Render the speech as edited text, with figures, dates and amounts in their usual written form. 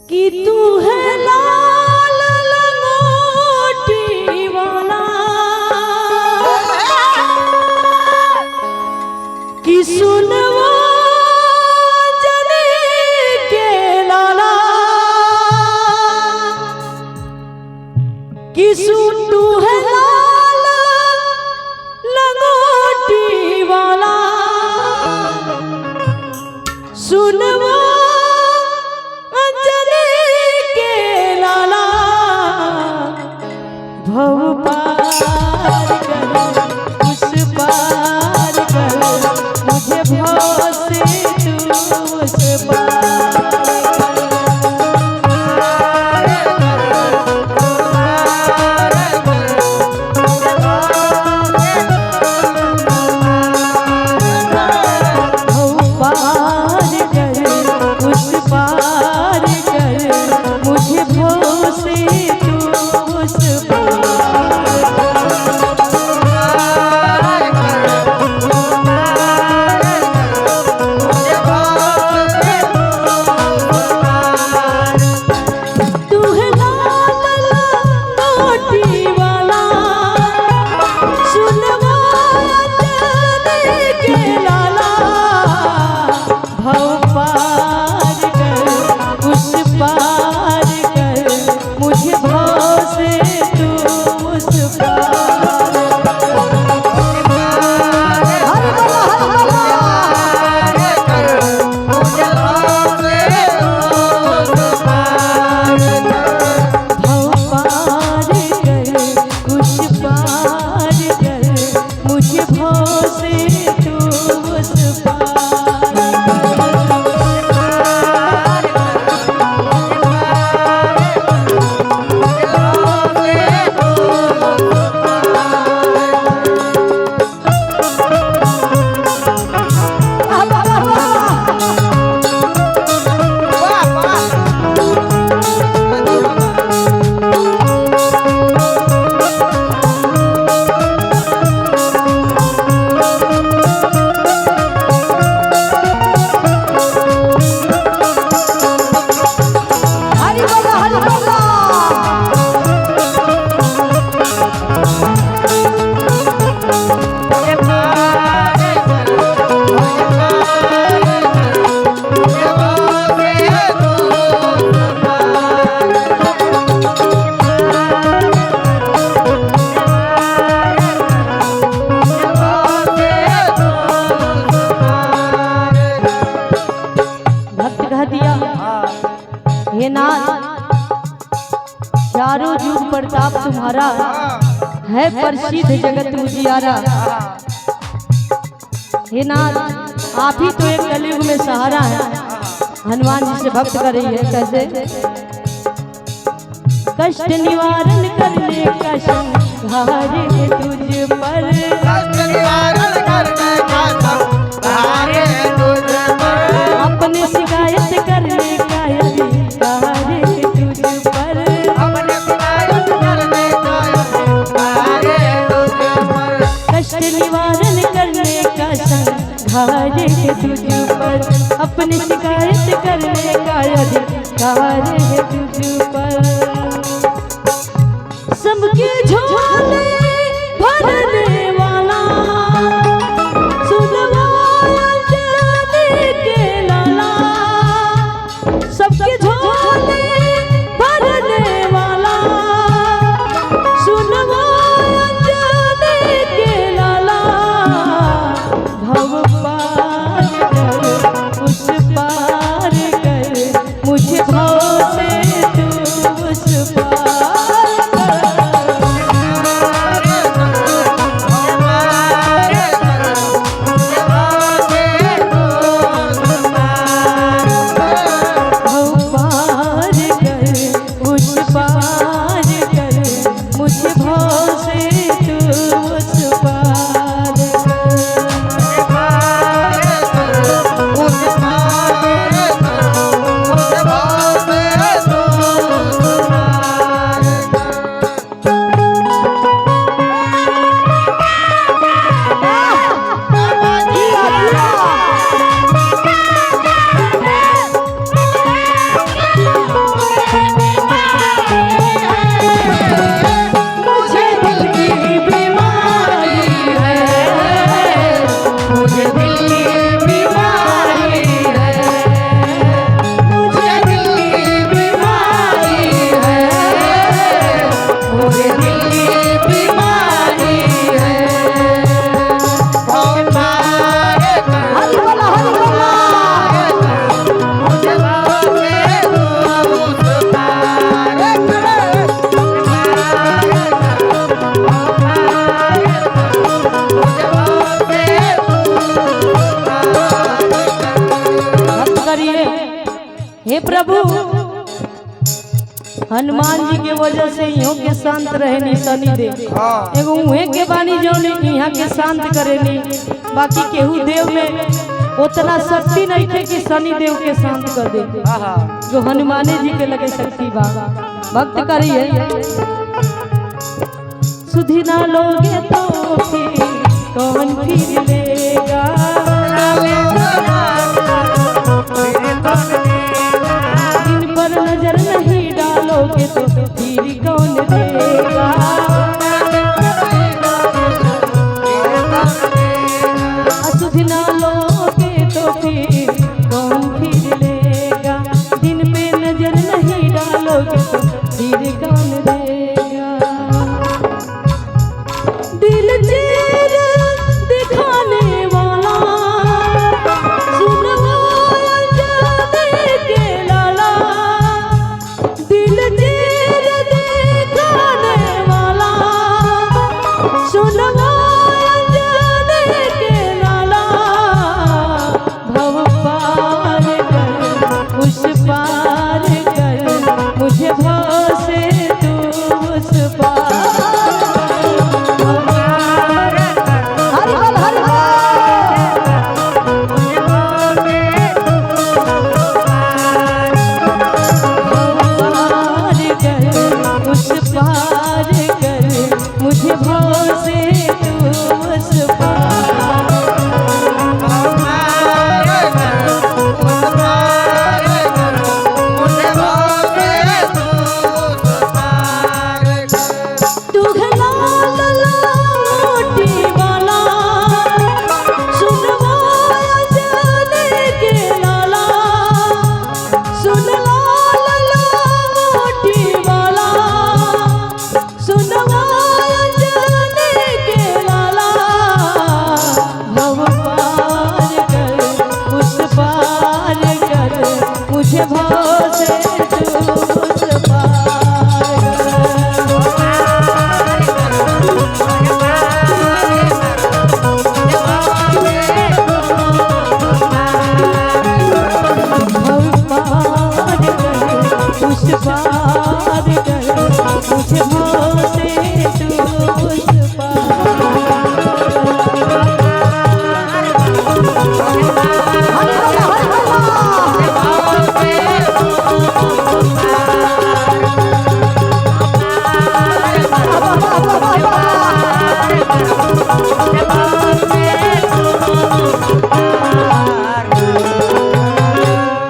कि तू है लाल लंगोटी वाला, कि सुनवा जने के लाला, कि सुन तू है लाल लंगोटी वाला, सुनवा भव पार कर उस पार कर, मुझे भव से तू उस पार भव पार कर उस पार कर, मुझे भव से तू उस चारों युग प्रताप तुम्हारा है प्रसिद्ध जगत उजियारा। हे नाथ, आप ही तो एक कलयुग में सहारा है। हनुमान जी से भक्त कर रही है कैसे? कष्ट निवारण करने का संहारे तुझ पर, कष्ट निवारण करने का संहारे तुझ पर, अपने शिकायत करने का अधिकार तुझ पर, अपने शिकायत करने का अधिकार तुझ पर, कष्ट निवारण करने का संहारे तुझ पर, अपनी शिकायत करने का अधिकार तुझ पर, सबके झोले भरने वाला, सुनवा जाने के लाला, सबके झोले भरने वाला, सुनवा जाने के लाला, भव पार कर उस पार कर, मुझे भव से तू उस पार कर। करिए, हे प्रभु हनुमान जी के वजह से इहों के शांत रहे नी शनि देव। एगो उहे के बानी जो यहाँ के शांत करे नी, बाकी केहू देव में उतना शक्ति नहीं थे कि शनि देव के शांत कर दे, जो हनुमाने जी के लगे शक्ति बा। भक्त करिए, सुधी ना लोगे तो फिर कौन फिर लेगा, इन पर नजर नहीं डालोगे तो फिर कौन देगा। सुधी ना लोगे तो फिर कौन फिर लेगा, दिन पे नजर नहीं डालोगे तो फिर कौन देगा। दिल चीर दिखाने वाला सुनवाया जाने के लाला, दिल चीर दिखाने वाला सुनवाया जाने के लाला, भव पार कर उस पार कर मुझे भव से तू उस पार। मुझे भाव से तू उस पार। तू है लाल लंगोटी वाला सुनवाया जाने के लाला, सुन लाल लंगोटी वाला सुनवाया जाने के लाला, भव पार कर उस पार कर मुझे भाव से